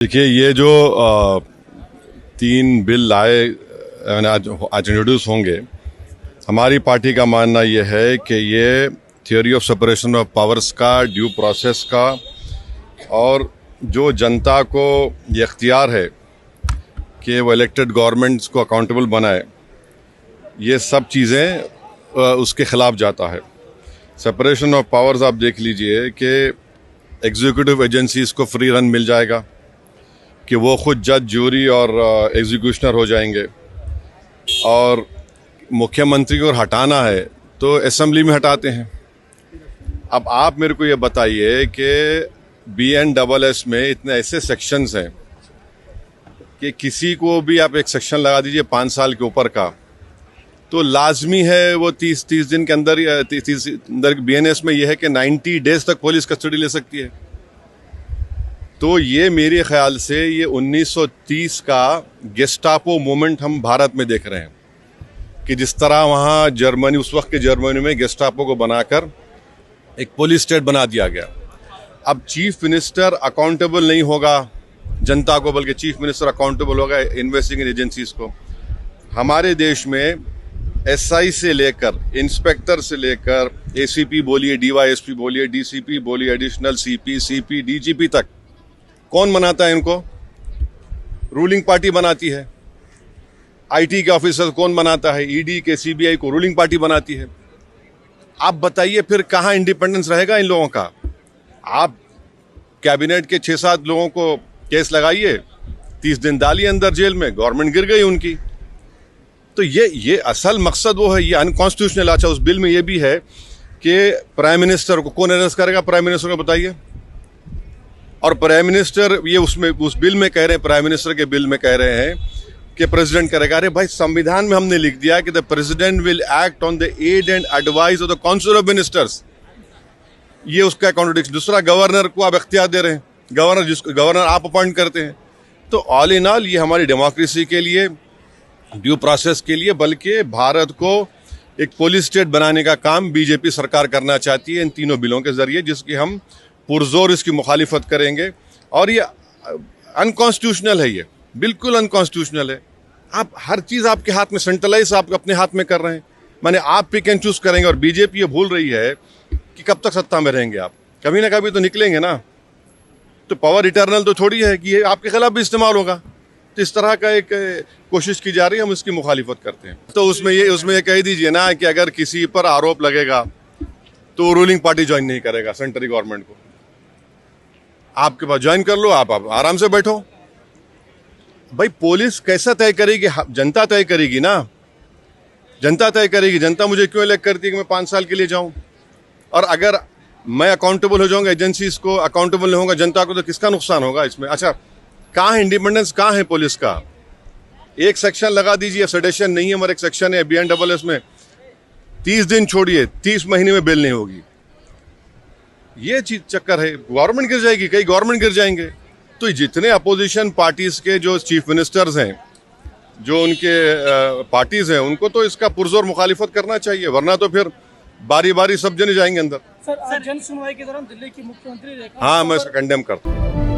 देखिए ये जो तीन बिल लाए आज इंट्रोड्यूस होंगे, हमारी पार्टी का मानना ये है कि ये theory of separation of powers का, ड्यू प्रोसेस का और जो जनता को ये इख्तियार है कि वो इलेक्टेड गवर्नमेंट्स को अकाउंटेबल बनाए, ये सब चीज़ें उसके ख़िलाफ़ जाता है। सेपरेशन ऑफ पावर्स आप देख लीजिए कि एग्जीक्यूटिव एजेंसीज़ को फ्री रन मिल जाएगा कि वो खुद जज, ज्यूरी और एग्जीक्यूशनर हो जाएंगे, और मुख्यमंत्री को हटाना है तो असेंबली में हटाते हैं। अब आप मेरे को ये बताइए कि BNSS में इतने ऐसे सेक्शंस हैं कि किसी को भी आप एक सेक्शन लगा दीजिए 5 साल के ऊपर का, तो लाजमी है वो 30 दिन के अंदर, 30 अंदर BNS में ये है कि 90 डेज तक पुलिस कस्टडी ले सकती है। तो ये मेरे ख्याल से ये 1930 का गेस्टापो मूवमेंट हम भारत में देख रहे हैं कि जिस तरह वहाँ जर्मनी, उस वक्त के जर्मनी में गेस्टापो को बनाकर एक पुलिस स्टेट बना दिया गया। अब चीफ मिनिस्टर अकाउंटेबल नहीं होगा जनता को, बल्कि चीफ मिनिस्टर अकाउंटेबल होगा इन्वेस्टिगेटिंग एजेंसीज को। हमारे देश में SI से लेकर, इंस्पेक्टर से लेकर, ACP बोलिए, DYSP बोलिए, DCP बोलिए, एडिशनल CP, CP, DGP तक कौन बनाता है इनको? रूलिंग पार्टी बनाती है। IT के ऑफिसर कौन बनाता है? ED के, CBI को रूलिंग पार्टी बनाती है। आप बताइए फिर कहाँ इंडिपेंडेंस रहेगा इन लोगों का? आप कैबिनेट के 6-7 लोगों को केस लगाइए, 30 दिन डालिए अंदर जेल में, गवर्नमेंट गिर गई उनकी। तो ये असल मकसद वो है, ये अनकॉन्स्टिट्यूशनल। अच्छा, उस बिल में ये भी है कि प्राइम मिनिस्टर को कौन अरेस्ट करेगा? प्राइम मिनिस्टर को बताइए। और प्राइम मिनिस्टर, ये उसमें उस बिल में कह रहे हैं, प्राइम मिनिस्टर के बिल में कह रहे हैं कि प्रेसिडेंट करेगा। अरे भाई, संविधान में हमने लिख दिया कि the president will act on the aid and advice of the council of ministers. ये उसका कॉन्ट्रडिक्शन। दूसरा, गवर्नर को आप इख्तियार दे रहे हैं, गवर्नर आप अपॉइंट करते हैं। तो ऑल इन ऑल ये हमारी डेमोक्रेसी के लिए, ड्यू प्रोसेस के लिए, बल्कि भारत को एक पुलिस स्टेट बनाने का काम बीजेपी सरकार करना चाहती है इन तीनों बिलों के जरिए, जिसकी हम पुरजोर इसकी मुखालिफत करेंगे। और ये अनकॉन्स्टिट्यूशनल है, ये बिल्कुल अनकॉन्स्टिट्यूशनल है। आप हर चीज़ आपके हाथ में, सेंट्रलाइज आप अपने हाथ में कर रहे हैं। माने आप पिक एंड चूज करेंगे, और बीजेपी ये भूल रही है कि कब तक सत्ता में रहेंगे आप, कभी ना कभी तो निकलेंगे ना। तो पावर इटर्नल तो थोड़ी है कि ये आपके खिलाफ भी इस्तेमाल होगा। तो इस तरह का एक कोशिश की जा रही है, हम इसकी मुखालिफत करते हैं। तो उसमें ये कह दीजिए ना कि अगर किसी पर आरोप लगेगा तो रूलिंग पार्टी ज्वाइन नहीं करेगा सेंट्रल गवर्नमेंट को। आपके पास ज्वाइन कर लो, आप आराम से बैठो। भाई, पुलिस कैसा तय करेगी? जनता तय करेगी ना, जनता तय करेगी। जनता मुझे क्यों इलेक्ट करती है कि मैं 5 साल के लिए जाऊं? और अगर मैं अकाउंटेबल हो जाऊंगा, एजेंसीज को अकाउंटेबल नहीं होगा जनता को, तो किसका नुकसान होगा इसमें? अच्छा, कहाँ है इंडिपेंडेंस, कहाँ है पुलिस का? एक सेक्शन लगा दीजिए, सेडेशन नहीं है, मगर एक सेक्शन है BNSS में 30 दिन छोड़िए, 30 महीने में बिल नहीं होगी। ये चीज चक्कर है, गवर्नमेंट गिर जाएगी, कई गवर्नमेंट गिर जाएंगे। तो जितने अपोजिशन पार्टीज के जो चीफ मिनिस्टर्स हैं, जो उनके पार्टीज हैं, उनको तो इसका पुरजोर मुखालिफत करना चाहिए, वरना तो फिर बारी बारी सब जने जाएंगे अंदर। सर, जन सुनवाई के दौरान दिल्ली की मुख्यमंत्री रेखा, हाँ, मैं इसे कंडेम करता हूँ।